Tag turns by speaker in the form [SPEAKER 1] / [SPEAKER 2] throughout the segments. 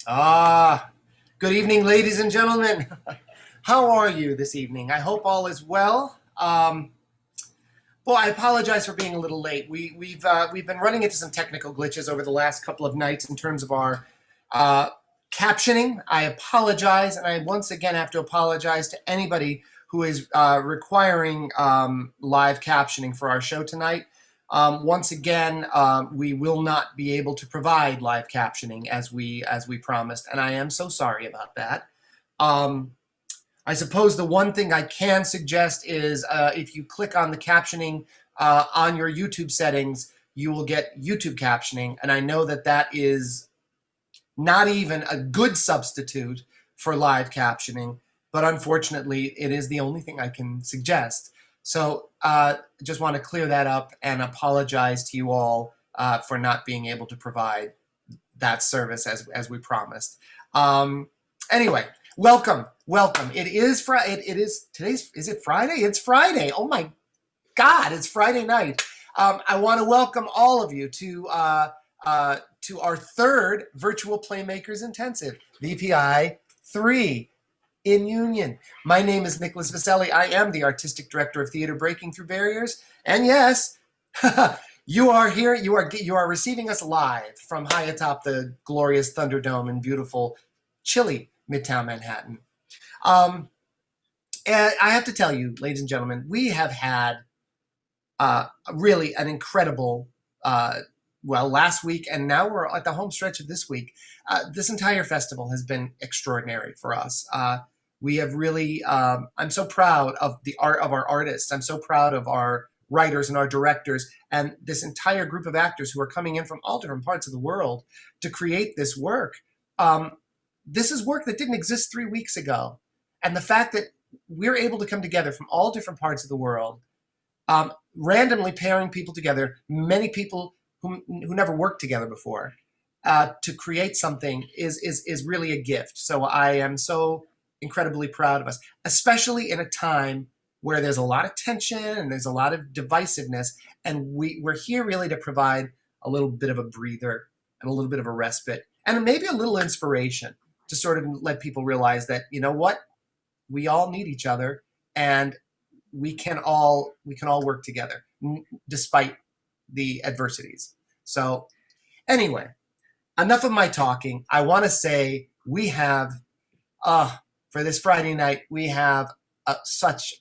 [SPEAKER 1] Good evening, ladies and gentlemen. How are you this evening? I hope all is well. Well, I apologize for being a little late. We've been running into some technical glitches over the last couple of nights in terms of our captioning. I apologize, and I once again have to apologize to anybody who is requiring live captioning for our show tonight. Once again, we will not be able to provide live captioning as we promised, and I am so sorry about that. I suppose the one thing I can suggest is if you click on the captioning on your YouTube settings, you will get YouTube captioning, and I know that that is not even a good substitute for live captioning, but unfortunately, it is the only thing I can suggest. So just want to clear that up and apologize to you all for not being able to provide that service as we promised. Anyway, welcome. It is is it Friday? It's Friday. Oh my God, it's Friday night. I want to welcome all of you to our third Virtual Playmakers Intensive, VPI3. INUNION. My name is Nicholas Viselli. I am the Artistic Director of Theater Breaking Through Barriers. And yes, you are here. You are receiving us live from high atop the glorious Thunderdome in beautiful, chilly Midtown Manhattan. And I have to tell you, ladies and gentlemen, we have had really an incredible last week, and now we're at the home stretch of this week. This entire festival has been extraordinary for us. We have really, I'm so proud of the art of our artists. I'm so proud of our writers and our directors and this entire group of actors who are coming in from all different parts of the world to create this work. This is work that didn't exist 3 weeks ago. And the fact that we're able to come together from all different parts of the world, randomly pairing people together, many people who never worked together before, to create something is really a gift. So I am so incredibly proud of us, especially in a time where there's a lot of tension and there's a lot of divisiveness, and we're here really to provide a little bit of a breather and a little bit of a respite and maybe a little inspiration to sort of let people realize that, you know what, we all need each other and we can all work together despite the adversities. So anyway, enough of my talking. I want to say we have, for this Friday night, we have such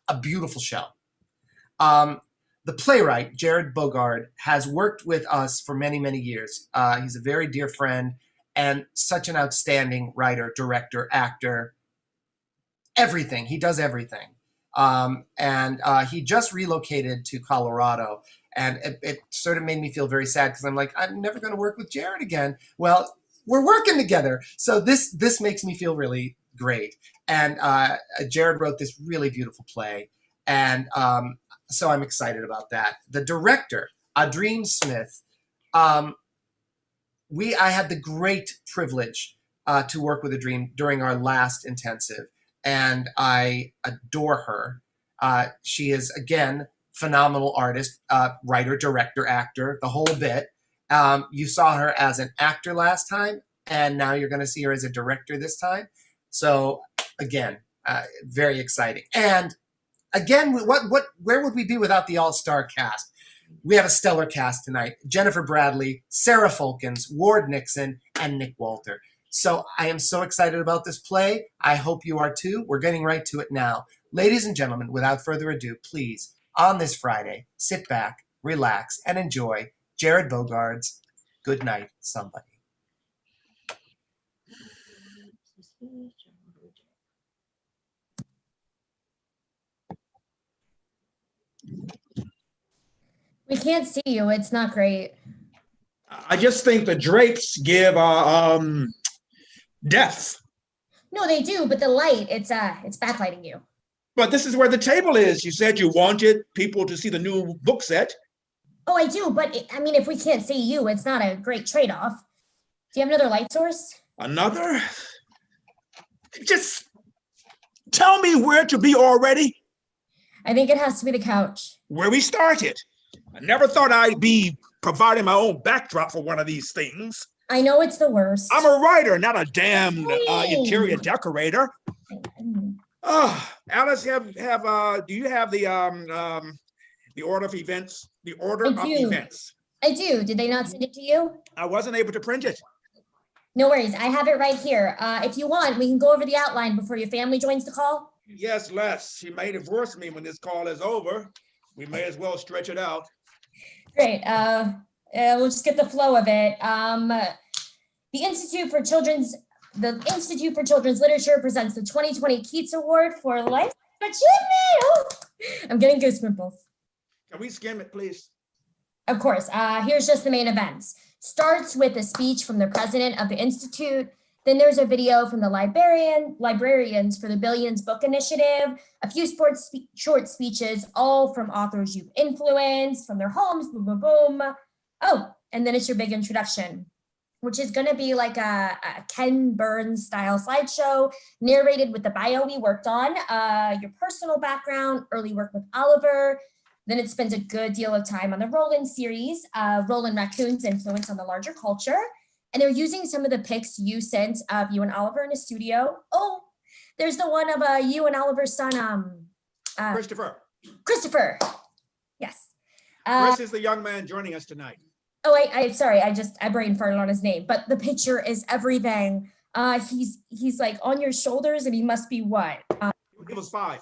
[SPEAKER 1] a beautiful show. The playwright, Jerrod Bogard, has worked with us for many, many years. He's a very dear friend and such an outstanding writer, director, actor, everything. He does everything. And he just relocated to Colorado. And it sort of made me feel very sad because I'm like, I'm never going to work with Jerrod again. Well, we're working together. So this makes me feel really great. And Jerrod wrote this really beautiful play. And so I'm excited about that. The director, AhDream Smith, I had the great privilege to work with AhDream during our last intensive. And I adore her. She is, again, phenomenal artist, writer, director, actor, the whole bit. You saw her as an actor last time, and now you're going to see her as a director this time. So again, very exciting. And again, where would we be without the all-star cast? We have a stellar cast tonight. Jennifer Bradley, Sarah Folkins, Ward Nixon, and Nick Walther. So I am so excited about this play. I hope you are too. We're getting right to it now. Ladies and gentlemen, without further ado, please, on this Friday, sit back, relax, and enjoy Jerrod Bogard's Good Night, Somebody.
[SPEAKER 2] We can't see you. It's not great.
[SPEAKER 3] I just think the drapes give depth.
[SPEAKER 2] No, they do, but the light, it's backlighting you.
[SPEAKER 3] But this is where the table is. You said you wanted people to see the new book set.
[SPEAKER 2] Oh, I do, but if we can't see you, it's not a great trade-off. Do you have another light source?
[SPEAKER 3] Another? Just tell me where to be already.
[SPEAKER 2] I think it has to be the couch.
[SPEAKER 3] Where we started. I never thought I'd be providing my own backdrop for one of these things.
[SPEAKER 2] I know it's the worst.
[SPEAKER 3] I'm a writer, not a damn
[SPEAKER 2] Hey.
[SPEAKER 3] interior decorator. Oh, Alice, do you have the order of events? The order
[SPEAKER 2] I
[SPEAKER 3] of
[SPEAKER 2] do.
[SPEAKER 3] events.
[SPEAKER 2] I do. Did they not send it to you?
[SPEAKER 3] I wasn't able to print it.
[SPEAKER 2] No worries. I have it right here. If you want, we can go over the outline before your family joins the call.
[SPEAKER 3] Yes, Les. She may divorce me when this call is over. We may as well stretch it out.
[SPEAKER 2] Great. We'll just get the flow of it. The Institute for Children's Literature presents the 2020 Keats Award for Life Achievement. Oh, I'm getting goosebumps.
[SPEAKER 3] Can we skim it, please?
[SPEAKER 2] Of course. Here's just the main events. Starts with a speech from the president of the Institute. Then there's a video from the librarians for the Billions Book Initiative, a few short speeches, all from authors you've influenced, from their homes, boom, boom, boom. Oh, and then it's your big introduction, which is going to be like a Ken Burns style slideshow, narrated with the bio we worked on, your personal background, early work with Oliver. Then it spends a good deal of time on the Roland series, Roland Raccoon's influence on the larger culture. And they're using some of the pics you sent of you and Oliver in a studio. Oh, there's the one of you and Oliver's son,
[SPEAKER 3] Christopher.
[SPEAKER 2] Christopher. Yes.
[SPEAKER 3] Chris is the young man joining us tonight.
[SPEAKER 2] Oh, I'm sorry. I brain farted on his name, but the picture is everything. He's like on your shoulders, and he must be what?
[SPEAKER 3] He was 5.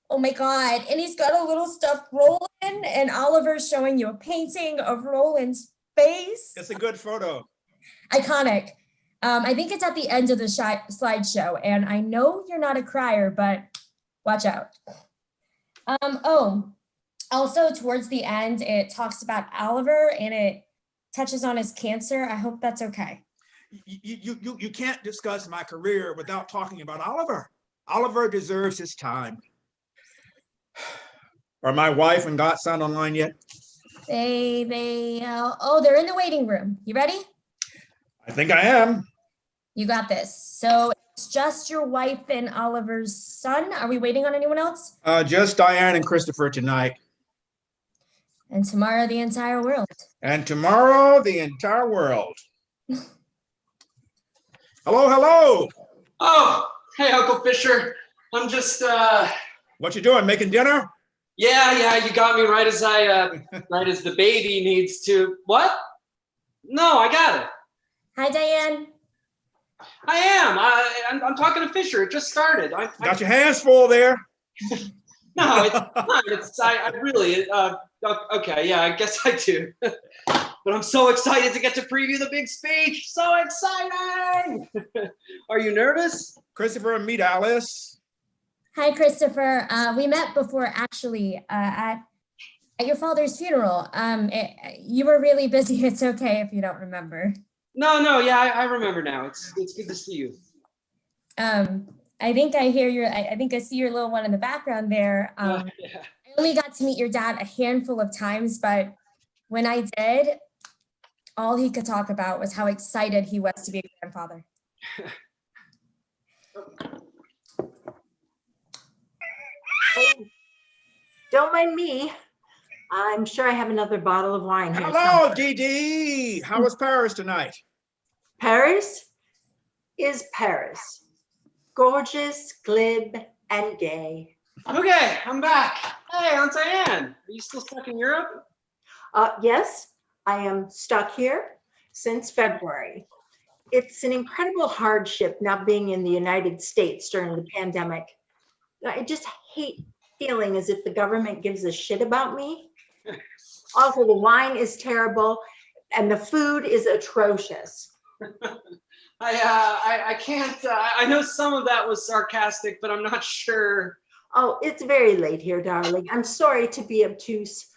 [SPEAKER 2] Oh my God. And he's got a little stuffed Roland, and Oliver's showing you a painting of Roland's face.
[SPEAKER 3] It's a good photo.
[SPEAKER 2] Iconic. I think it's at the end of the slideshow, and I know you're not a crier, but watch out. Also towards the end, it talks about Oliver and it touches on his cancer. I hope that's okay.
[SPEAKER 3] You can't discuss my career without talking about Oliver. Oliver deserves his time. Are my wife and godson online yet?
[SPEAKER 2] They're in the waiting room. You ready?
[SPEAKER 3] I think I am.
[SPEAKER 2] You got this. So it's just your wife and Oliver's son. Are we waiting on anyone else?
[SPEAKER 3] Just Diane and Christopher tonight.
[SPEAKER 2] And tomorrow, the entire world.
[SPEAKER 3] And tomorrow, the entire world. Hello, hello.
[SPEAKER 4] Oh, hey, Uncle Fisher. I'm just,
[SPEAKER 3] What you doing, making dinner?
[SPEAKER 4] yeah, you got me right as right as the baby needs to. What? No, I got it.
[SPEAKER 2] Hi, Diane.
[SPEAKER 4] I am. I'm talking to Fisher. It just started.
[SPEAKER 3] Got your hands full there.
[SPEAKER 4] No, it's not. I really, okay, yeah, I guess I do. But I'm so excited to get to preview the big speech. So exciting. Are you nervous?
[SPEAKER 3] Christopher, meet Alice.
[SPEAKER 2] Hi, Christopher. We met before, actually, at your father's funeral. You were really busy. It's okay if you don't remember.
[SPEAKER 4] No, yeah, I remember now. It's good to see you.
[SPEAKER 2] I think I see your little one in the background there.
[SPEAKER 4] Yeah.
[SPEAKER 2] I only got to meet your dad a handful of times, but when I did, all he could talk about was how excited he was to be a grandfather.
[SPEAKER 5] Don't mind me. I'm sure I have another bottle of wine here.
[SPEAKER 3] Hello, Dee. How was Paris tonight?
[SPEAKER 5] Paris is Paris. Gorgeous, glib, and gay.
[SPEAKER 4] Okay, I'm back. Hey, Aunt Diane, are you still stuck in Europe?
[SPEAKER 5] Yes, I am stuck here since February. It's an incredible hardship not being in the United States during the pandemic. I just hate feeling as if the government gives a shit about me. Also, the wine is terrible and the food is atrocious.
[SPEAKER 4] I can't, I know some of that was sarcastic, but I'm not sure.
[SPEAKER 5] Oh, it's very late here, darling. I'm sorry to be obtuse.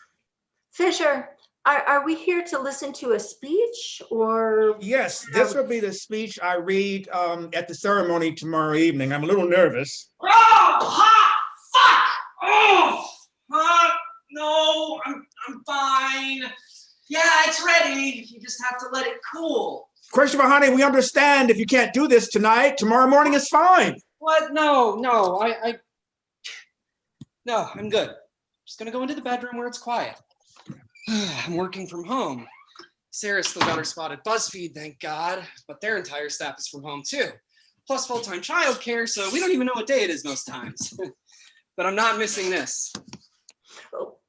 [SPEAKER 5] Fisher, are we here to listen to a speech or?
[SPEAKER 3] Yes, this will be the speech I read at the ceremony tomorrow evening. I'm a little nervous.
[SPEAKER 4] Oh, hot, fuck, oh, hot, no, I'm fine. Yeah, it's ready. You just have to let it cool.
[SPEAKER 3] Christopher, honey, we understand if you can't do this tonight. Tomorrow morning is fine.
[SPEAKER 4] What? No, no, I'm good. Just gonna go into the bedroom where it's quiet. I'm working from home. Sarah's still got her spot at BuzzFeed, thank God, but their entire staff is from home too. Plus full-time childcare, so we don't even know what day it is most times. But I'm not missing this.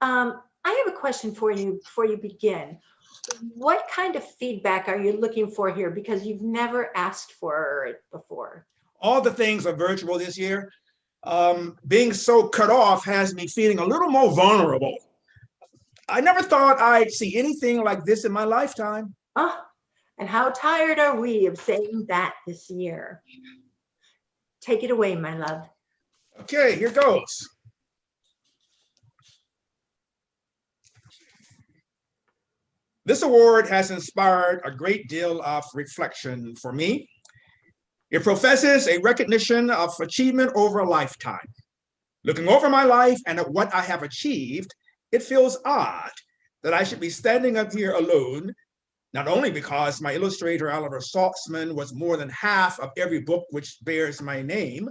[SPEAKER 5] I have a question for you before you begin. What kind of feedback are you looking for here? Because you've never asked for it before.
[SPEAKER 3] All the things are virtual this year. Being so cut off has me feeling a little more vulnerable. I never thought I'd see anything like this in my lifetime.
[SPEAKER 5] Oh, and how tired are we of saying that this year? Take it away, my love.
[SPEAKER 3] Okay, here goes. This award has inspired a great deal of reflection for me. It professes a recognition of achievement over a lifetime. Looking over my life and at what I have achieved, it feels odd that I should be standing up here alone, not only because my illustrator, Oliver Saltzman, was more than half of every book which bears my name,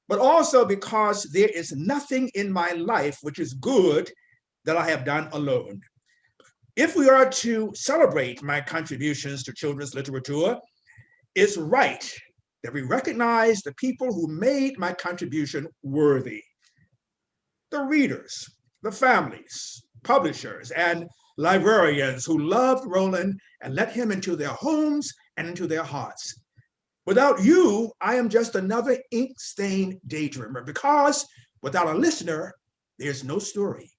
[SPEAKER 3] but also because there is nothing in my life which is good that I have done alone. If we are to celebrate my contributions to children's literature, it's right that we recognize the people who made my contribution worthy. The readers, the families, publishers, and librarians who loved Roland and let him into their homes and into their hearts. Without you, I am just another ink-stained daydreamer, because without a listener, there's no story.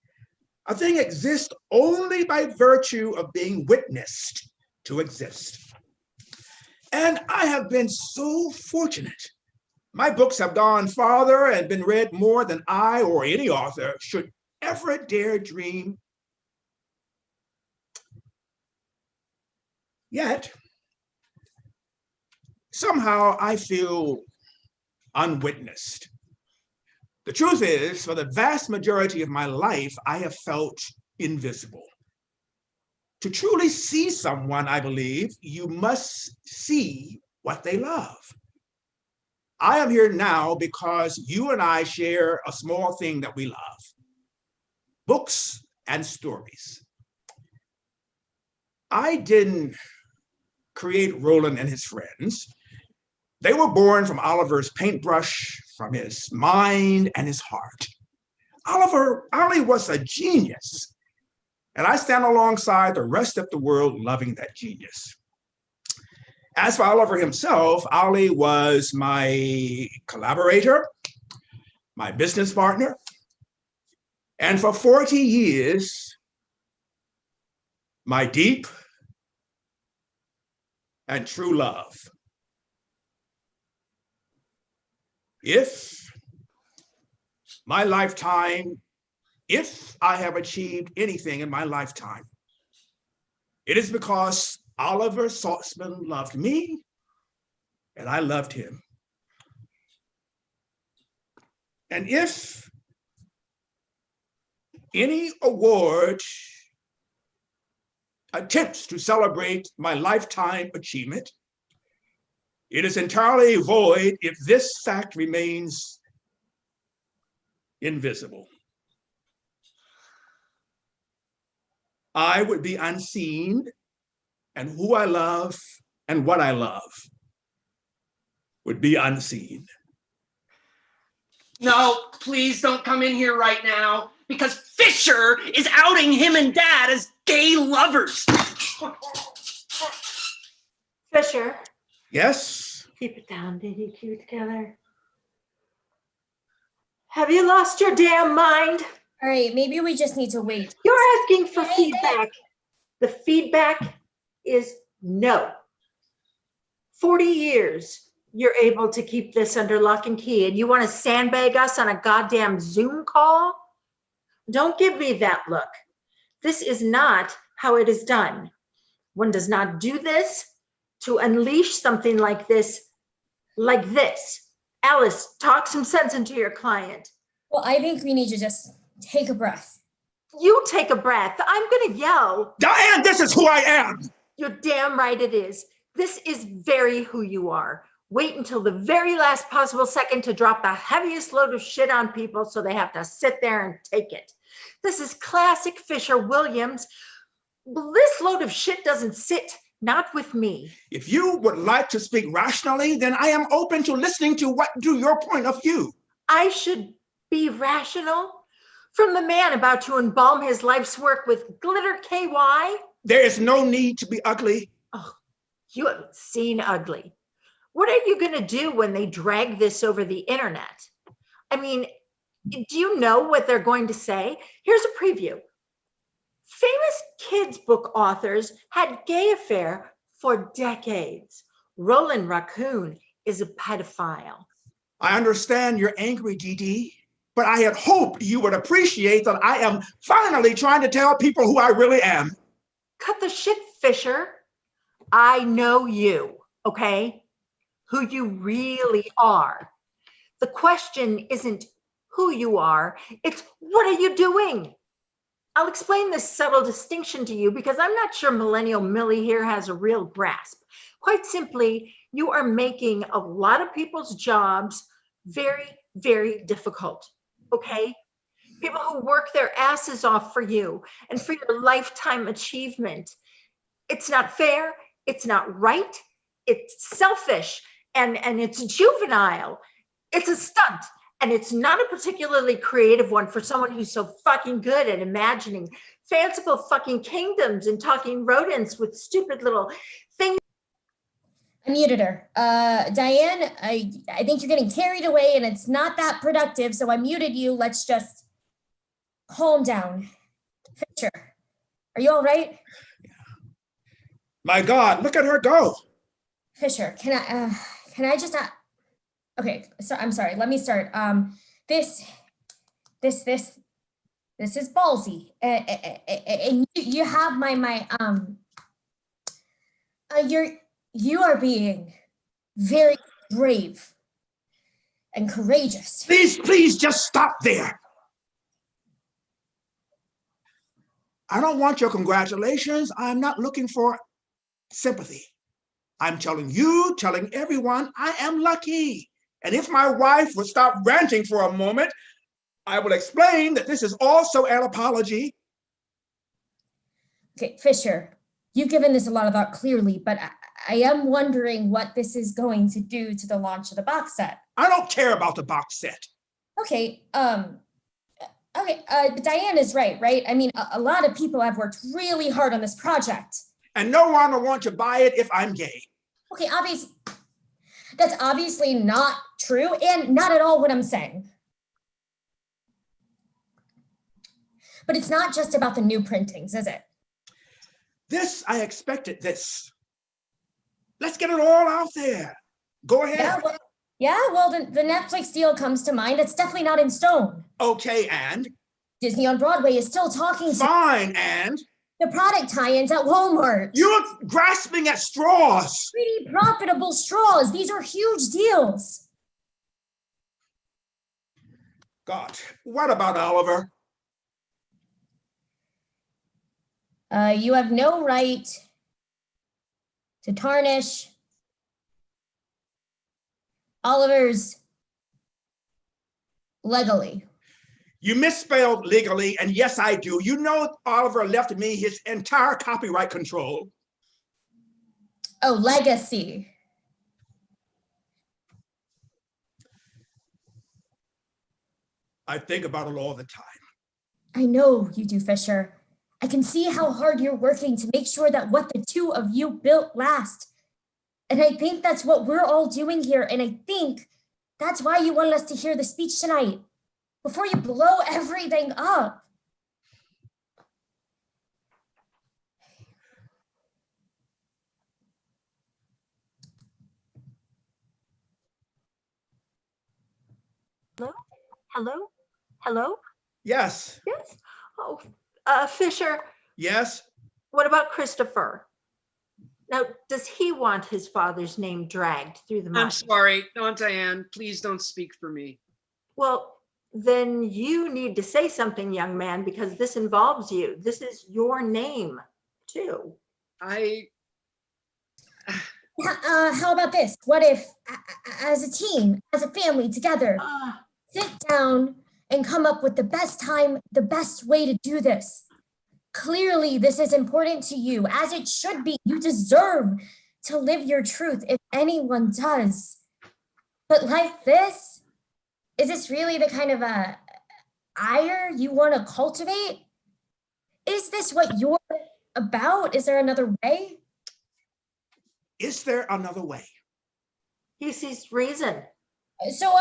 [SPEAKER 3] A thing exists only by virtue of being witnessed to exist. And I have been so fortunate. My books have gone farther and been read more than I or any author should ever dare dream. Yet, somehow I feel unwitnessed. The truth is, for the vast majority of my life, I have felt invisible. To truly see someone, I believe, you must see what they love. I am here now because you and I share a small thing that we love: books and stories. I didn't create Roland and his friends. They were born from Oliver's paintbrush, from his mind and his heart. Ollie was a genius, and I stand alongside the rest of the world loving that genius. As for Oliver himself, Ollie was my collaborator, my business partner, and for 40 years, my deep and true love. If I have achieved anything in my lifetime, it is because Oliver Saltzman loved me and I loved him. And if any award attempts to celebrate my lifetime achievement, it is entirely void if this fact remains invisible. I would be unseen, and who I love and what I love would be unseen.
[SPEAKER 4] No, please don't come in here right now, because Fisher is outing him and Dad as gay lovers.
[SPEAKER 5] Fisher.
[SPEAKER 3] Yes?
[SPEAKER 5] Keep it down, baby. Keep it together. Have you lost your damn mind?
[SPEAKER 2] All right, maybe we just need to wait.
[SPEAKER 5] You're asking for feedback. The feedback is no. 40 years, you're able to keep this under lock and key, and you want to sandbag us on a goddamn Zoom call? Don't give me that look. This is not how it is done. One does not do this to unleash something like this, Alice, talk some sense into your client.
[SPEAKER 2] Well, I think we need to just take a breath.
[SPEAKER 5] You take a breath. I'm gonna yell.
[SPEAKER 3] Diane, this is who I am.
[SPEAKER 5] You're damn right it is. This is very who you are. Wait until the very last possible second to drop the heaviest load of shit on people so they have to sit there and take it. This is classic Fisher Williams. This load of shit doesn't sit, not with me.
[SPEAKER 3] If you would like to speak rationally, then I am open to listening to your point of view.
[SPEAKER 5] I should be rational? From the man about to embalm his life's work with glitter KY?
[SPEAKER 3] There is no need to be ugly.
[SPEAKER 5] Oh, you haven't seen ugly. What are you going to do when they drag this over the internet? I mean, do you know what they're going to say? Here's a preview. Famous kids' book authors had gay affair for decades. Roland Raccoon is a pedophile.
[SPEAKER 3] I understand you're angry, Dee, but I had hoped you would appreciate that I am finally trying to tell people who I really am.
[SPEAKER 5] Cut the shit, Fisher. I know you, okay? Who you really are. The question isn't who you are, it's what are you doing? I'll explain this subtle distinction to you because I'm not sure Millennial Millie here has a real grasp. Quite simply, you are making a lot of people's jobs very, very difficult, okay? People who work their asses off for you and for your lifetime achievement. It's not fair, it's not right, it's selfish, and it's juvenile. It's a stunt. And it's not a particularly creative one for someone who's so fucking good at imagining fanciful fucking kingdoms and talking rodents with stupid little things.
[SPEAKER 2] I muted her. Diane, I think you're getting carried away and it's not that productive, so I muted you. Let's just calm down. Fisher, are you all right?
[SPEAKER 3] My God, look at her go.
[SPEAKER 2] Fisher, can I just okay, so I'm sorry. Let me start. This is ballsy, and you have you are being very brave and courageous.
[SPEAKER 3] Please just stop there. I don't want your congratulations. I'm not looking for sympathy. I'm telling you, telling everyone, I am lucky. And if my wife would stop ranting for a moment, I will explain that this is also an apology.
[SPEAKER 2] Okay, Fisher, you've given this a lot of thought clearly, but I am wondering what this is going to do to the launch of the box set.
[SPEAKER 3] I don't care about the box set.
[SPEAKER 2] Okay, but Diane is right? I mean, a lot of people have worked really hard on this project.
[SPEAKER 3] And no one will want to buy it if I'm gay.
[SPEAKER 2] Okay, that's obviously not true and not at all what I'm saying. But it's not just about the new printings, is it?
[SPEAKER 3] I expected this. Let's get it all out there. Go ahead.
[SPEAKER 2] Well, the Netflix deal comes to mind. It's definitely not in stone.
[SPEAKER 3] Okay, and?
[SPEAKER 2] Disney on Broadway is still talking.
[SPEAKER 3] Fine, and?
[SPEAKER 2] The product tie-ins at Walmart.
[SPEAKER 3] You're grasping at straws.
[SPEAKER 2] Pretty profitable straws. These are huge deals.
[SPEAKER 3] God, what about Oliver?
[SPEAKER 2] You have no right to tarnish Oliver's legally.
[SPEAKER 3] You misspelled legally, and yes, I do. You know Oliver left me his entire copyright control.
[SPEAKER 2] Oh, legacy.
[SPEAKER 3] I think about it all the time.
[SPEAKER 2] I know you do, Fisher. I can see how hard you're working to make sure that what the two of you built lasts. And I think that's what we're all doing here. And I think that's why you wanted us to hear the speech tonight, before you blow everything up.
[SPEAKER 5] Hello?
[SPEAKER 3] Yes.
[SPEAKER 5] Yes. Oh, Fisher.
[SPEAKER 3] Yes.
[SPEAKER 5] What about Christopher? Now, does he want his father's name dragged through the mud?
[SPEAKER 4] I'm sorry, Aunt Diane, please don't speak for me.
[SPEAKER 5] Well, then you need to say something, young man, because this involves you. This is your name, too.
[SPEAKER 2] How about this? What if, as a team, as a family together, sit down and come up with the best way to do this? Clearly, this is important to you, as it should be. You deserve to live your truth if anyone does. But like this, is this really the kind of a ire you want to cultivate? Is this what you're about? Is there another way?
[SPEAKER 3] Is there another way?
[SPEAKER 5] He sees reason.
[SPEAKER 2] So,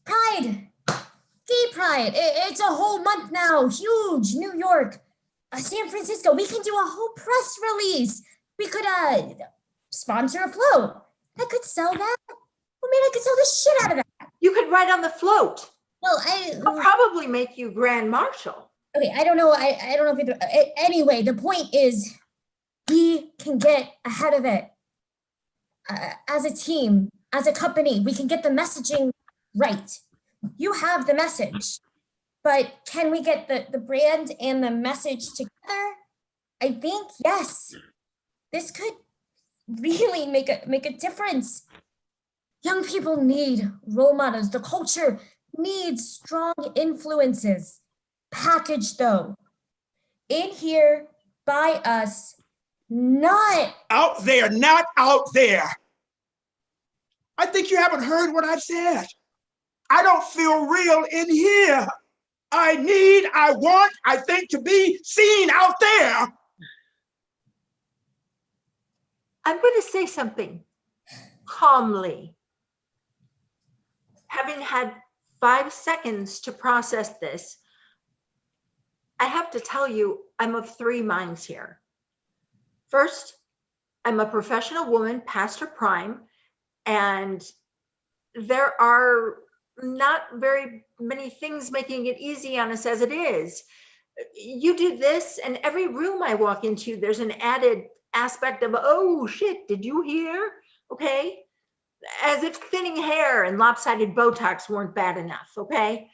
[SPEAKER 2] Pride, Gay Pride. It's a whole month now. Huge. New York, San Francisco. We can do a whole press release. We could sponsor a float. I could sell that. I mean, I could sell the shit out of that.
[SPEAKER 5] You could ride on the float.
[SPEAKER 2] Well,
[SPEAKER 5] I'll probably make you Grand Marshal.
[SPEAKER 2] okay, I don't know. I don't know if anyway, the point is we can get ahead of it as a team, as a company. We can get the messaging right. You have the message, but can we get the brand and the message together? I think, yes, this could really make a difference. Young people need role models. The culture needs strong influences. Packaged though, in here by us, not
[SPEAKER 3] Out there, not out there. I think you haven't heard what I've said. I don't feel real in here. I want, I think to be seen out there.
[SPEAKER 5] I'm going to say something calmly. Having had 5 seconds to process this, I have to tell you, I'm of 3 minds here. First, I'm a professional woman past her prime, and there are not very many things making it easy on us as it is. You do this, and every room I walk into, there's an added aspect of, oh shit, did you hear? Okay. As if thinning hair and lopsided Botox weren't bad enough, okay?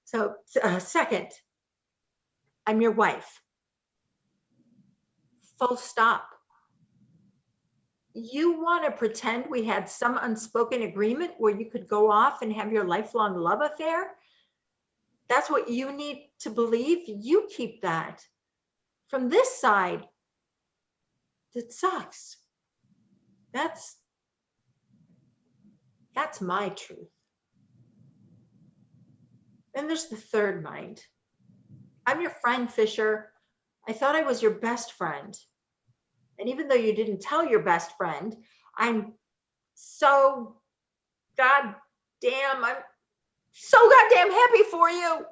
[SPEAKER 5] So second, I'm your wife. Full stop. You want to pretend we had some unspoken agreement where you could go off and have your lifelong love affair? That's what you need to believe? You keep that. From this side, it sucks. That's my truth. Then there's the third mind. I'm your friend, Fisher. I thought I was your best friend. And even though you didn't tell your best friend, I'm so goddamn happy for you.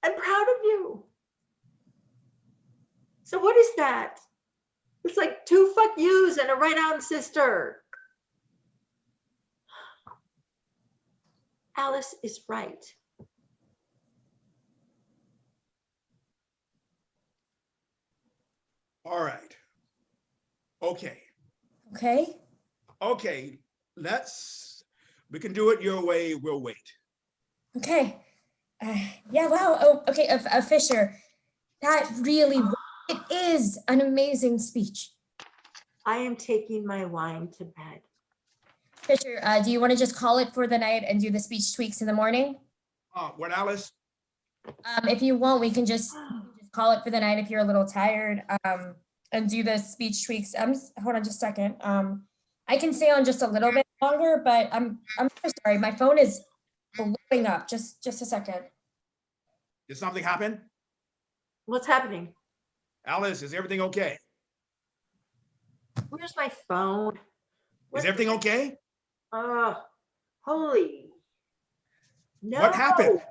[SPEAKER 5] I'm proud of you. So what is that? It's like 2 fuck yous and a right on sister. Alice is right.
[SPEAKER 3] All right. Okay.
[SPEAKER 2] okay.
[SPEAKER 3] Okay. We can do it your way. We'll wait.
[SPEAKER 2] Okay. Yeah, wow. Oh, okay, Fisher, that really, it is an amazing speech.
[SPEAKER 5] I am taking my wine to bed.
[SPEAKER 2] Fisher, do you want to just call it for the night and do the speech tweaks in the morning?
[SPEAKER 3] What, Alice?
[SPEAKER 2] If you want, we can just call it for the night if you're a little tired, and do the speech tweaks. Hold on just a second. I can stay on just a little bit longer, but I'm so sorry. My phone is blowing up. Just a second.
[SPEAKER 3] Did something happen?
[SPEAKER 5] What's happening?
[SPEAKER 3] Alice, is everything okay?
[SPEAKER 5] Where's my phone?
[SPEAKER 3] Is everything okay?
[SPEAKER 5] Holy. No.
[SPEAKER 3] What happened?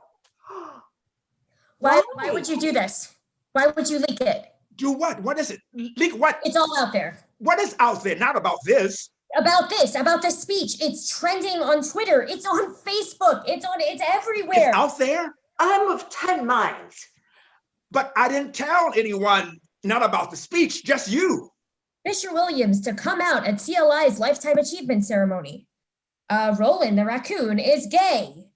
[SPEAKER 2] Why would you do this? Why would you leak it?
[SPEAKER 3] Do what? What is it? Leak what?
[SPEAKER 2] It's all out there.
[SPEAKER 3] What is out there? Not about this.
[SPEAKER 2] About the speech. It's trending on Twitter. It's on Facebook. It's everywhere.
[SPEAKER 3] It's out there?
[SPEAKER 5] I'm of 10 minds.
[SPEAKER 3] But I didn't tell anyone, not about the speech, just you.
[SPEAKER 2] Fisher Williams to come out at CLI's Lifetime Achievement Ceremony. Roland the raccoon is gay.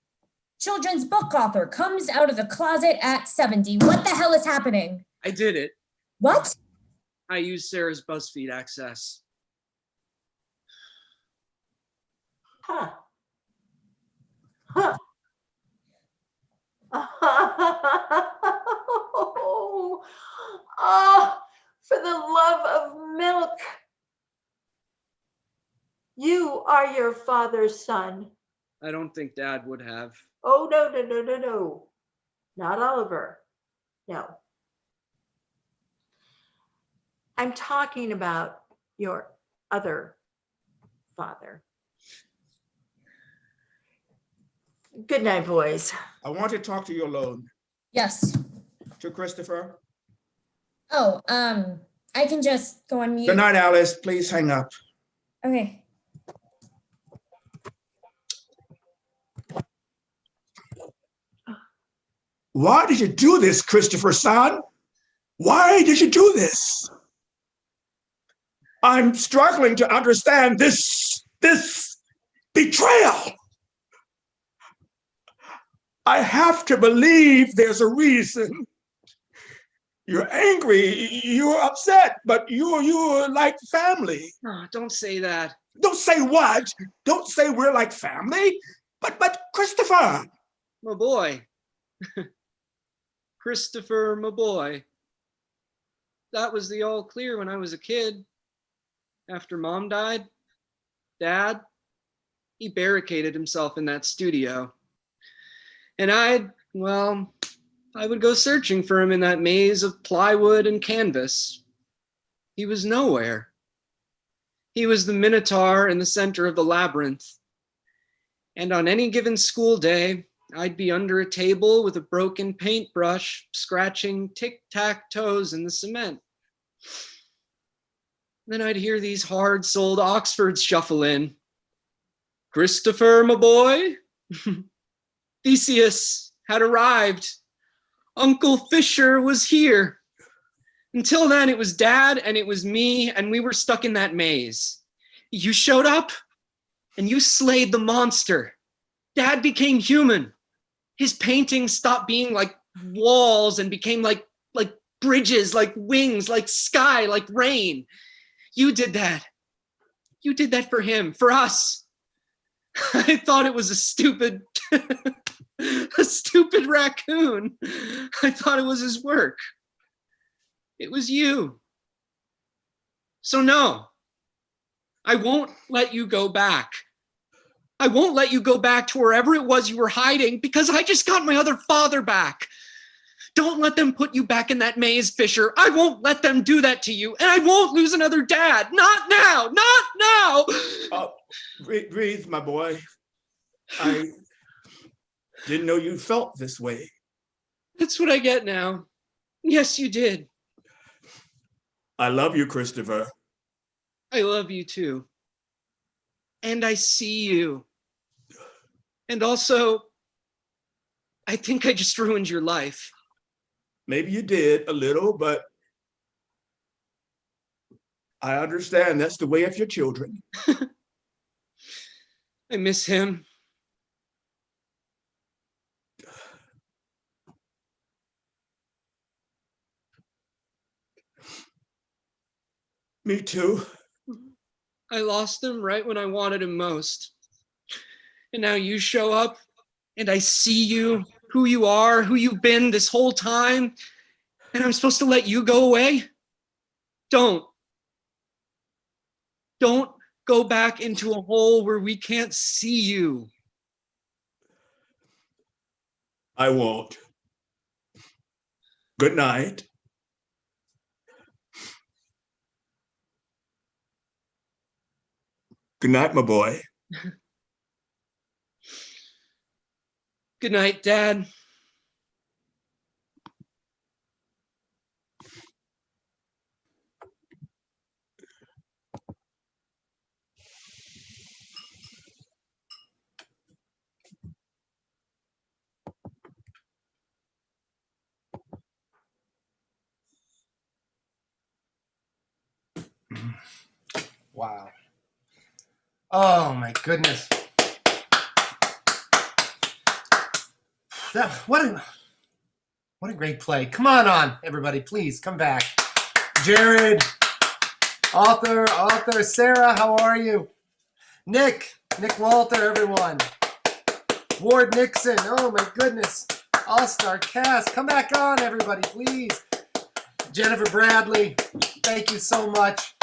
[SPEAKER 2] Children's book author comes out of the closet at 70. What the hell is happening?
[SPEAKER 4] I did it.
[SPEAKER 2] What?
[SPEAKER 4] I used Sarah's BuzzFeed access.
[SPEAKER 5] Huh. are your father's son.
[SPEAKER 4] I don't think Dad would have.
[SPEAKER 5] Oh, no, no, no, no, no. Not Oliver. No. I'm talking about your other father. Good night, boys.
[SPEAKER 3] I want to talk to you alone.
[SPEAKER 2] Yes.
[SPEAKER 3] To Christopher.
[SPEAKER 2] Oh, I can just go on mute.
[SPEAKER 3] Good night, Alice. Please hang up.
[SPEAKER 2] Okay.
[SPEAKER 3] Why did you do this, Christopher, son? Why did you do this? I'm struggling to understand this betrayal. I have to believe there's a reason. You're angry, you're upset, but you're like family.
[SPEAKER 4] Oh, don't say that.
[SPEAKER 3] Don't say what? Don't say we're like family. But Christopher.
[SPEAKER 4] My boy. Christopher, my boy. That was the all clear when I was a kid. After Mom died, Dad, he barricaded himself in that studio. And I would go searching for him in that maze of plywood and canvas. He was nowhere. He was the Minotaur in the center of the labyrinth. And on any given school day, I'd be under a table with a broken paintbrush, scratching tic-tac-toes in the cement. Then I'd hear these hard-soled Oxfords shuffle in. Christopher, my boy. Theseus had arrived. Uncle Fisher was here. Until then, it was Dad and it was me, and we were stuck in that maze. You showed up and you slayed the monster. Dad became human. His paintings stopped being like walls and became like bridges, like wings, like sky, like rain. You did that. You did that for him, for us. I thought it was a stupid raccoon. I thought it was his work. It was you. So no, I won't let you go back. I won't let you go back to wherever it was you were hiding because I just got my other father back. Don't let them put you back in that maze, Fisher. I won't let them do that to you, and I won't lose another dad. Not now, not now.
[SPEAKER 3] Breathe, my boy. I didn't know you felt this way.
[SPEAKER 4] That's what I get now. Yes, you did.
[SPEAKER 3] I love you, Christopher.
[SPEAKER 4] I love you too. And I see you. And also, I think I just ruined your life.
[SPEAKER 3] Maybe you did a little, but I understand that's the way of your children.
[SPEAKER 4] I miss him.
[SPEAKER 3] Me too.
[SPEAKER 4] I lost him right when I wanted him most. And now you show up and I see you, who you are, who you've been this whole time, and I'm supposed to let you go away? Don't. Don't go back into a hole where we can't see you.
[SPEAKER 3] I won't. Good night. Good night, my boy.
[SPEAKER 4] Good night, Dad.
[SPEAKER 1] Wow. Oh my goodness. What a great play. Come on, everybody, please come back. Jerrod, Walther, Sarah, how are you? Nick Walther, everyone. Ward Nixon, oh my goodness. All-star cast, come back on, everybody, please. Jennifer Bradley, thank you so much.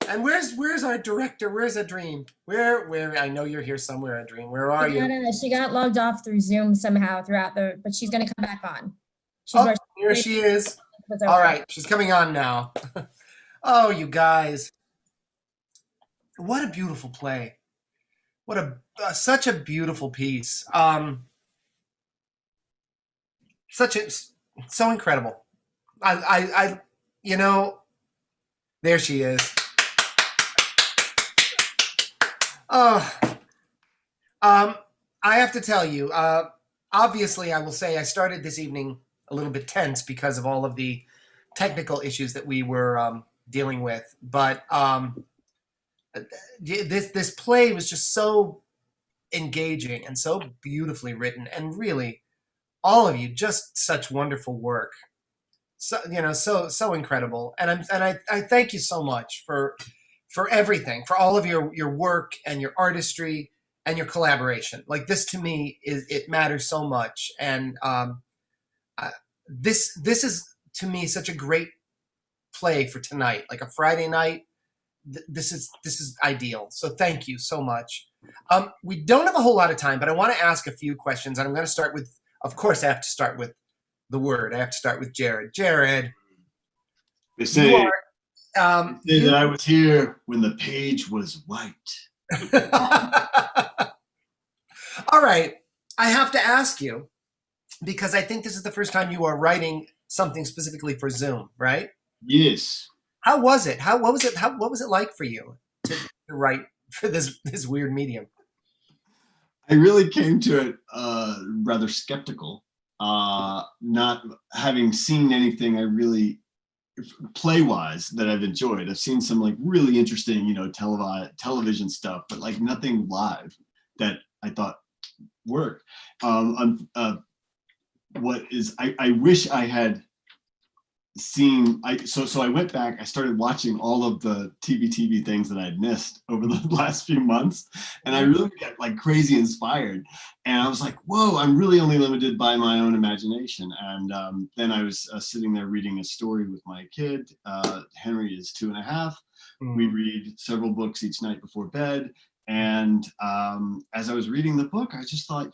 [SPEAKER 1] And where's our director? Where's AhDream? Where? I know you're here somewhere, AhDream. Where are you?
[SPEAKER 2] She got logged off through Zoom somehow but she's gonna come back on.
[SPEAKER 1] Oh, here she is. All right, she's coming on now. Oh, you guys. What a beautiful play. What such a beautiful piece. So incredible. There she is. Oh, I have to tell you, obviously I will say I started this evening a little bit tense because of all of the technical issues that we were dealing with. But this play was just so engaging and so beautifully written, and really, all of you, just such wonderful work. So incredible. And I thank you so much for everything, for all of your work and your artistry and your collaboration. Like, this to me it matters so much. And this is to me such a great play for tonight, like a Friday night. This is ideal. So thank you so much. We don't have a whole lot of time, but I want to ask a few questions, and I'm going to start with, of course, I have to start with the word. I have to start with Jerrod. Jerrod,
[SPEAKER 6] they say that I was here when the page was white.
[SPEAKER 1] All right, I have to ask you, because I think this is the first time you are writing something specifically for Zoom, right?
[SPEAKER 6] Yes.
[SPEAKER 1] How was it? What was it like for you to write for this weird medium?
[SPEAKER 6] I really came to it rather skeptical, not having seen anything I really play-wise that I've enjoyed. I've seen some like really interesting, television stuff, but like nothing live that I thought worked. I wish I had seen. So I went back. I started watching all of the TBTB things that I'd missed over the last few months, and I really got like crazy inspired. And I was like, "Whoa! I'm really only limited by my own imagination." And then I was sitting there reading a story with my kid. Henry is 2.5. We read several books each night before bed. And as I was reading the book, I just thought,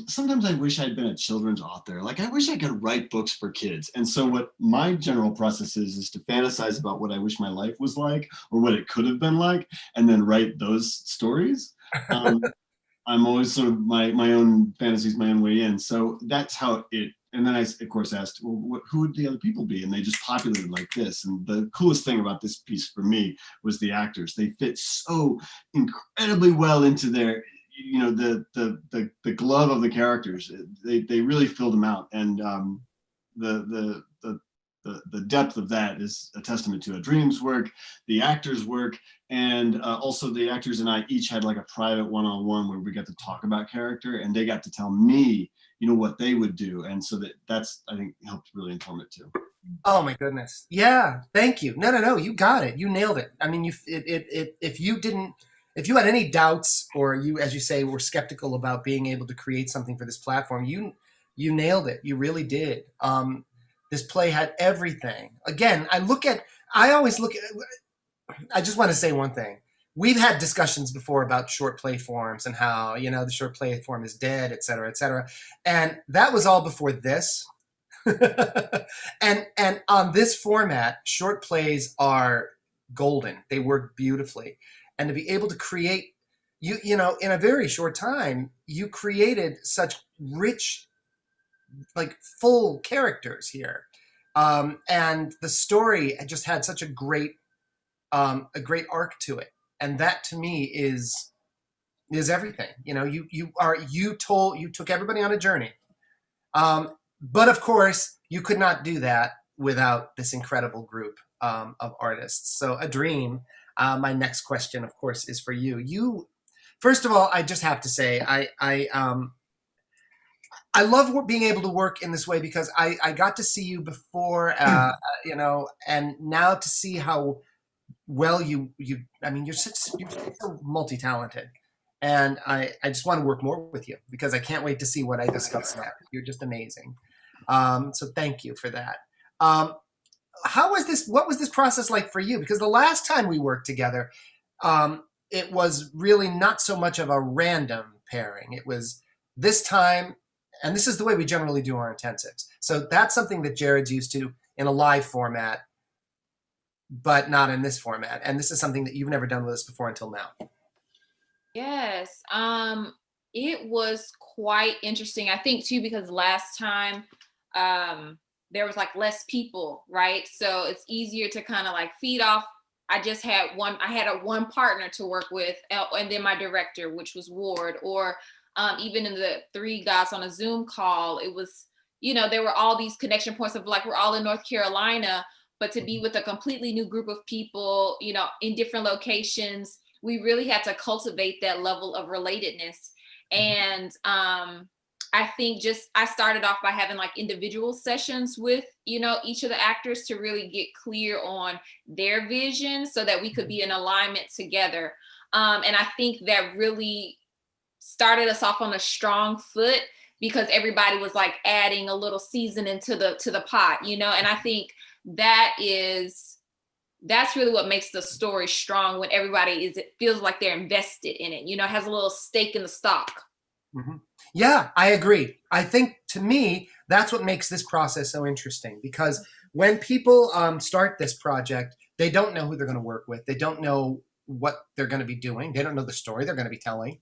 [SPEAKER 6] sometimes I wish I'd been a children's author. Like, I wish I could write books for kids. And so what my general process is to fantasize about what I wish my life was like, or what it could have been like, and then write those stories. I'm always sort of my own fantasies, my own way in. So that's how it, and then I, of course, asked, well, who would the other people be? And they just populated like this. And the coolest thing about this piece for me was the actors. They fit so incredibly well into their, the glove of the characters. They really filled them out. And the depth of that is a testament to AhDream's work, the actors' work, and also the actors and I each had like a private one-on-one where we got to talk about character, and they got to tell me, what they would do. And so that's, I think, helped really inform it too.
[SPEAKER 1] Oh my goodness. Yeah. Thank you. No. You got it. You nailed it. I mean, if you had any doubts, or you, as you say, were skeptical about being able to create something for this platform, you nailed it. You really did. This play had everything. Again, I just want to say one thing. We've had discussions before about short play forms and how, the short play form is dead, et cetera, et cetera. And that was all before this. and on this format, short plays are golden. They work beautifully. And to be able to create, in a very short time, you created such rich, like, full characters here. And the story just had such a great arc to it. And that to me is everything. You took everybody on a journey. But of course, you could not do that without this incredible group of artists. So AhDream, my next question, of course, is for you. First of all, I just have to say, I love being able to work in this way, because I got to see you before, and now to see how well you're so multi-talented. And I just want to work more with you, because I can't wait to see what I discuss next. You're just amazing. So thank you for that. what was this process like for you? Because the last time we worked together, it was really not so much of a random pairing. It was this time, and this is the way we generally do our intensives. So that's something that Jerrod's used to in a live format, but not in this format. And this is something that you've never done with us before until now.
[SPEAKER 7] Yes. It was quite interesting. I think too, because last time there was like less people, right? So it's easier to kind of like feed off. I had a one partner to work with, and then my director, which was Ward, or even in the 3 guys on a Zoom call, it was, there were all these connection points of like, we're all in North Carolina, but to be with a completely new group of people, in different locations, we really had to cultivate that level of relatedness. And I think I started off by having like individual sessions with, each of the actors to really get clear on their vision so that we could be in alignment together. And I think that really started us off on a strong foot because everybody was like adding a little seasoning to the pot, and I think that's really what makes the story strong when everybody feels like they're invested in it, has a little stake in the stock.
[SPEAKER 1] Mm-hmm. Yeah, I agree. I think to me, that's what makes this process so interesting, because when people start this project, they don't know who they're going to work with. They don't know what they're going to be doing. They don't know the story they're going to be telling.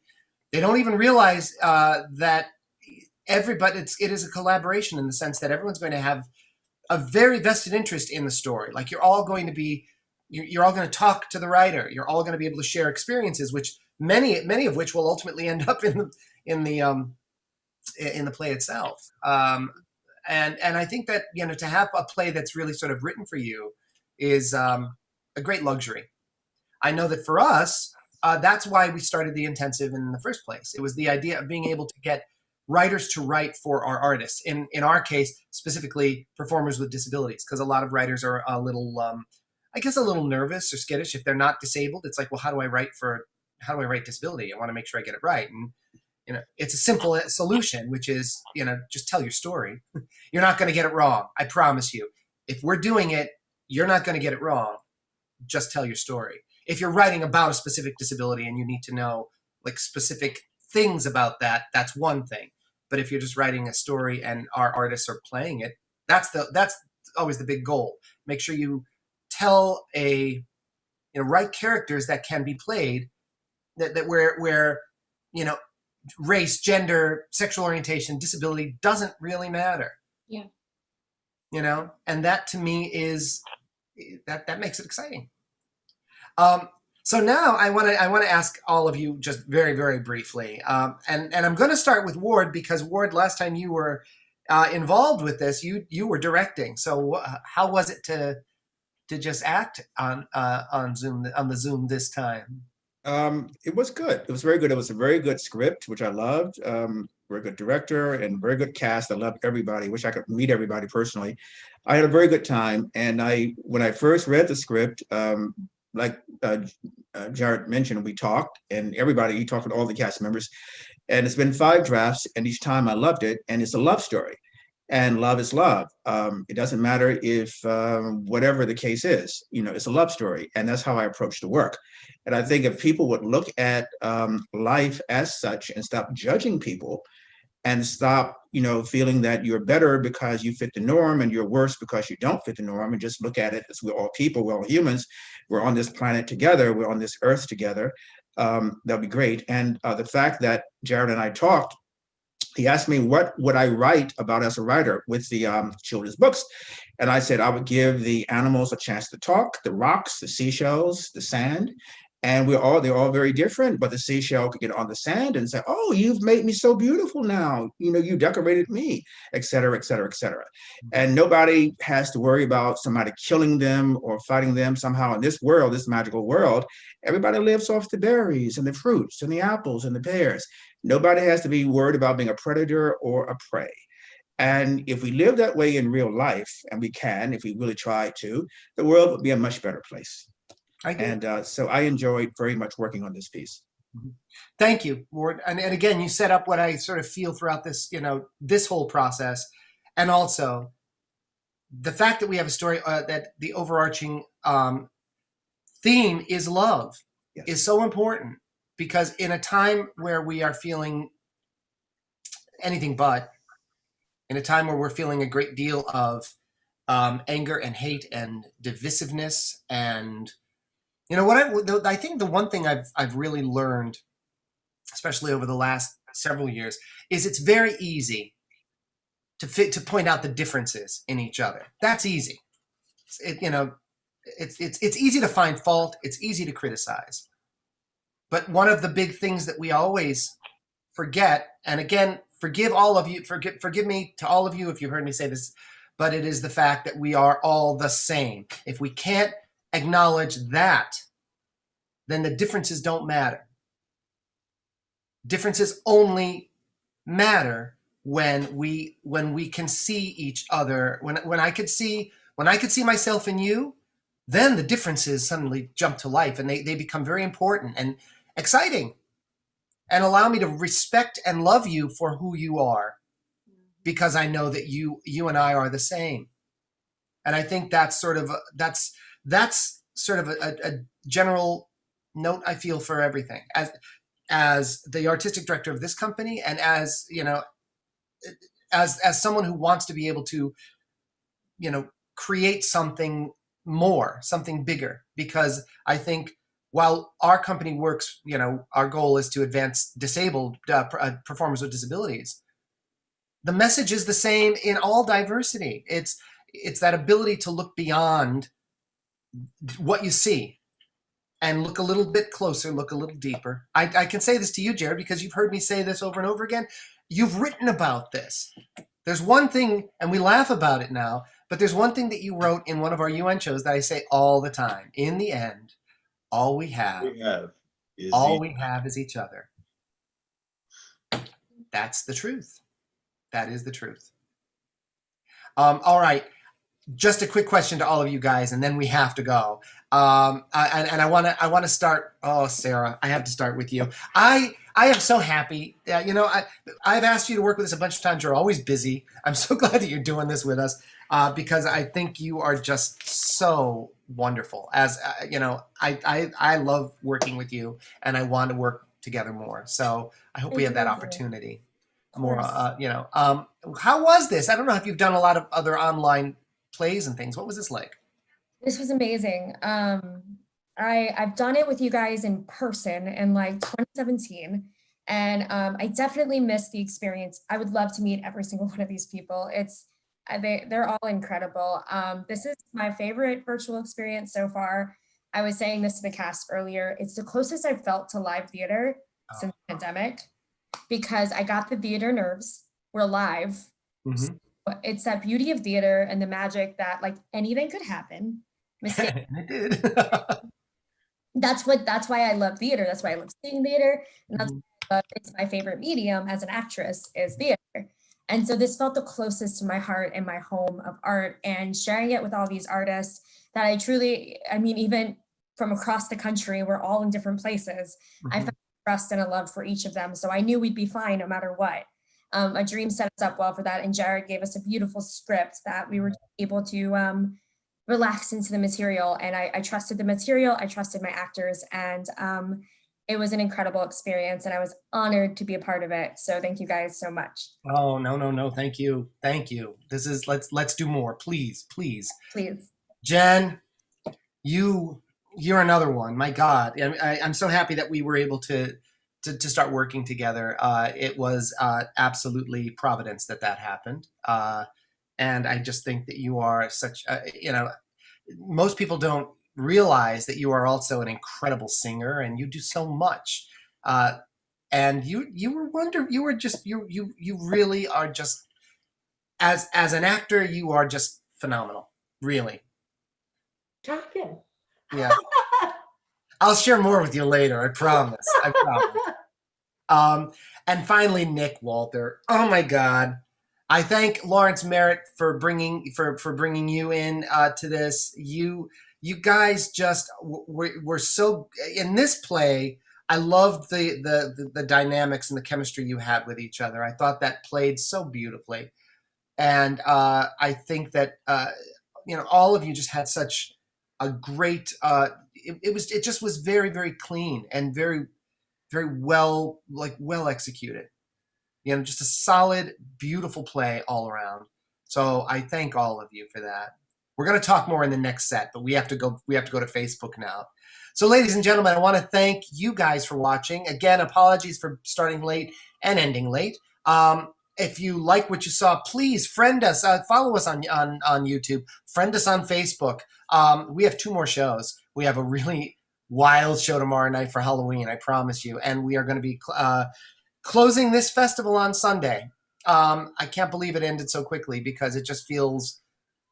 [SPEAKER 1] They don't even realize that it is a collaboration in the sense that everyone's going to have a very vested interest in the story. Like you're all going to talk to the writer. You're all going to be able to share experiences, which many of which will ultimately end up in the play itself. And I think that, to have a play that's really sort of written for you is a great luxury. I know that for us, that's why we started the intensive in the first place. It was the idea of being able to get writers to write for our artists. In our case, specifically performers with disabilities, because a lot of writers are a little, a little nervous or skittish if they're not disabled. It's like, well, how do I write disability? I want to make sure I get it right. And it's a simple solution, which is, just tell your story. You're not going to get it wrong. I promise you. If we're doing it, you're not going to get it wrong. Just tell your story. If you're writing about a specific disability and you need to know like specific things about that, that's one thing. But if you're just writing a story and our artists are playing it, that's always the big goal. Make sure you tell write characters that can be played, that where race, gender, sexual orientation, disability doesn't really matter.
[SPEAKER 7] Yeah.
[SPEAKER 1] And that to me is that makes it exciting. So now I want to ask all of you just very, very briefly, and I'm going to start with Ward, because Ward, last time you were involved with this, you were directing. So how was it to just act on the Zoom this time?
[SPEAKER 3] It was good. It was very good. It was a very good script, which I loved. Very good director and very good cast. I loved everybody. Wish I could meet everybody personally. I had a very good time, and when I first read the script, like Jerrod mentioned, we talked, and he talked with all the cast members, and it's been 5 drafts, and each time I loved it, and it's a love story, and love is love. It doesn't matter if whatever the case is, it's a love story, and that's how I approach the work. And I think if people would look at life as such and stop judging people, and stop, feeling that you're better because you fit the norm and you're worse because you don't fit the norm, and just look at it as we're all people, we're all humans, we're on this planet together, we're on this earth together, that'd be great. And the fact that Jerrod and I talked, he asked me what would I write about as a writer with the children's books. And I said I would give the animals a chance to talk, the rocks, the seashells, the sand. And they're all very different, but the seashell could get on the sand and say, oh, you've made me so beautiful now. You decorated me, et cetera, et cetera, et cetera. And nobody has to worry about somebody killing them or fighting them somehow in this world, this magical world. Everybody lives off the berries and the fruits and the apples and the pears. Nobody has to be worried about being a predator or a prey. And if we live that way in real life, and we can, if we really try to, the world would be a much better place. And so I enjoyed very much working on this piece.
[SPEAKER 1] Thank you, Ward. And again, you set up what I sort of feel throughout this, this whole process. And also, the fact that we have a story that the overarching theme is love is so important, because in a time where we are feeling anything but, in a time where we're feeling a great deal of anger and hate and divisiveness, and you know what I think the one thing I've really learned, especially over the last several years, is it's very easy to point out the differences in each other. That's easy. It's easy to find fault. It's easy to criticize. But one of the big things that we always forget, and again, forgive all of you, forgive me to all of you if you've heard me say this, but it is the fact that we are all the same. If we can't acknowledge that, then the differences don't matter. Differences only matter when we can see each other. When I could see myself in you, then the differences suddenly jump to life, and they become very important and exciting, and allow me to respect and love you for who you are, because I know that you and I are the same. And I think that's sort of a general note I feel for everything as the artistic director of this company, and as someone who wants to be able to create something more, something bigger, because I think while our company works, our goal is to advance disabled performers with disabilities, the message is the same in all diversity. It's that ability to look beyond what you see and look a little bit closer, look a little deeper. I can say this to you, Jerrod, because you've heard me say this over and over again. You've written about this. There's one thing, and we laugh about it now, but there's one thing that you wrote in one of our UN shows that I say all the time. In the end, all we have is each other. That's the truth. That is the truth. All right. Just a quick question to all of you guys, and then we have to go. And I want to start. Oh, Sarah, I have to start with you. I am so happy. I've asked you to work with us a bunch of times. You're always busy. I'm so glad that you're doing this with us, because I think you are just so wonderful. As I love working with you, and I want to work together more. So I hope we have that opportunity more. How was this? I don't know if you've done a lot of other online plays and things. What was this like?
[SPEAKER 2] This was amazing. I've done it with you guys in person in like 2017, and I definitely missed the experience. I would love to meet every single one of these people. They're all incredible. This is my favorite virtual experience so far. I was saying this to the cast earlier. It's the closest I've felt to live theater since the pandemic, because I got the theater nerves. We're live.
[SPEAKER 1] Mm-hmm.
[SPEAKER 2] It's that beauty of theater and the magic that like anything could happen.
[SPEAKER 1] It did.
[SPEAKER 2] That's why I love theater. That's why I love seeing theater. And that's why it's my favorite medium as an actress is theater. And so this felt the closest to my heart and my home of art, and sharing it with all these artists that even from across the country, we're all in different places. I found trust and a love for each of them. So I knew we'd be fine no matter what. AhDream set us up well for that, and Jerrod gave us a beautiful script that we were able to relax into the material. And I trusted the material, I trusted my actors, and it was an incredible experience, and I was honored to be a part of it. So thank you guys so much.
[SPEAKER 1] Oh, no. Thank you. This is, let's do more. Please. Jen, you're another one. My God. I'm so happy that we were able to start working together. It was absolutely providence that happened. And I just think that you are such, most people don't realize that you are also an incredible singer, and you do so much. And you really are just, as an actor, you are just phenomenal, really.
[SPEAKER 5] Talking.
[SPEAKER 1] Yeah. I'll share more with you later. I promise. And finally, Nick Walther. Oh my God. I thank Lawrence Merritt for bringing you in to this. You guys just were so, in this play, I loved the dynamics and the chemistry you had with each other. I thought that played so beautifully. And I think that, all of you just had such a great, it just was very, very clean and very, very well executed. Just a solid, beautiful play all around. So I thank all of you for that. We're going to talk more in the next set, but we have to go to Facebook now. So ladies and gentlemen, I want to thank you guys for watching. Again, apologies for starting late and ending late. If you like what you saw, please friend us, follow us on YouTube, friend us on Facebook. We have 2 more shows. We have a really wild show tomorrow night for Halloween, I promise you. And we are going to be closing this festival on Sunday. I can't believe it ended so quickly because it just feels,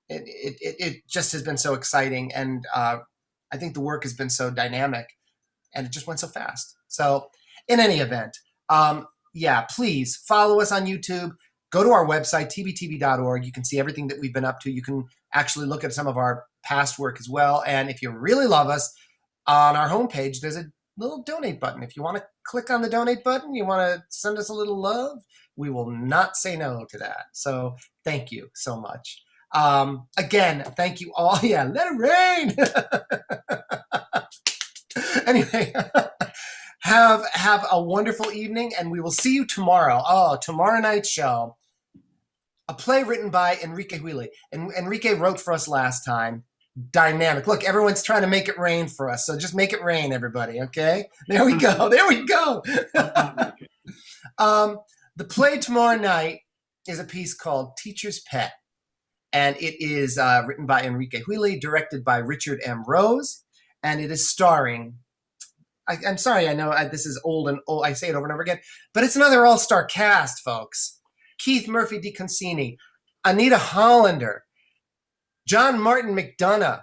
[SPEAKER 1] it just has been so exciting. And I think the work has been so dynamic and it just went so fast. So in any event, yeah, please follow us on YouTube. Go to our website, tbtb.org. You can see everything that we've been up to. You can actually look at some of our past work as well. And if you really love us, on our homepage, there's a little donate button. If you want to click on the donate button, you want to send us a little love, we will not say no to that. So thank you so much. Again, thank you all. Yeah, let it rain. Anyway, have a wonderful evening, and we will see you tomorrow. Oh, tomorrow night's show. A play written by Enrique Huili. And Enrique wrote for us last time. Dynamic. Look, everyone's trying to make it rain for us. So just make it rain, everybody. Okay. There we go. There we go. The play tomorrow night is a piece called Teacher's Pet. And it is written by Enrique Huili, directed by Richard M. Rose. And it is starring, I'm sorry, I know this is old and old. I say it over and over again, but it's another all-star cast, folks. Keith Murphy DeConcini, Anita Hollander, John Martin McDonough.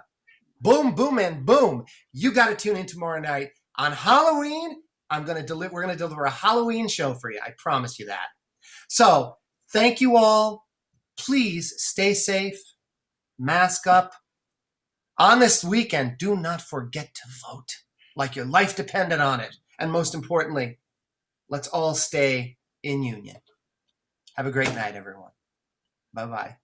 [SPEAKER 1] Boom, boom, and boom. You got to tune in tomorrow night. On Halloween, we're going to deliver a Halloween show for you. I promise you that. So thank you all. Please stay safe. Mask up. On this weekend, do not forget to vote like your life depended on it. And most importantly, let's all stay in union. Have a great night, everyone. Bye-bye.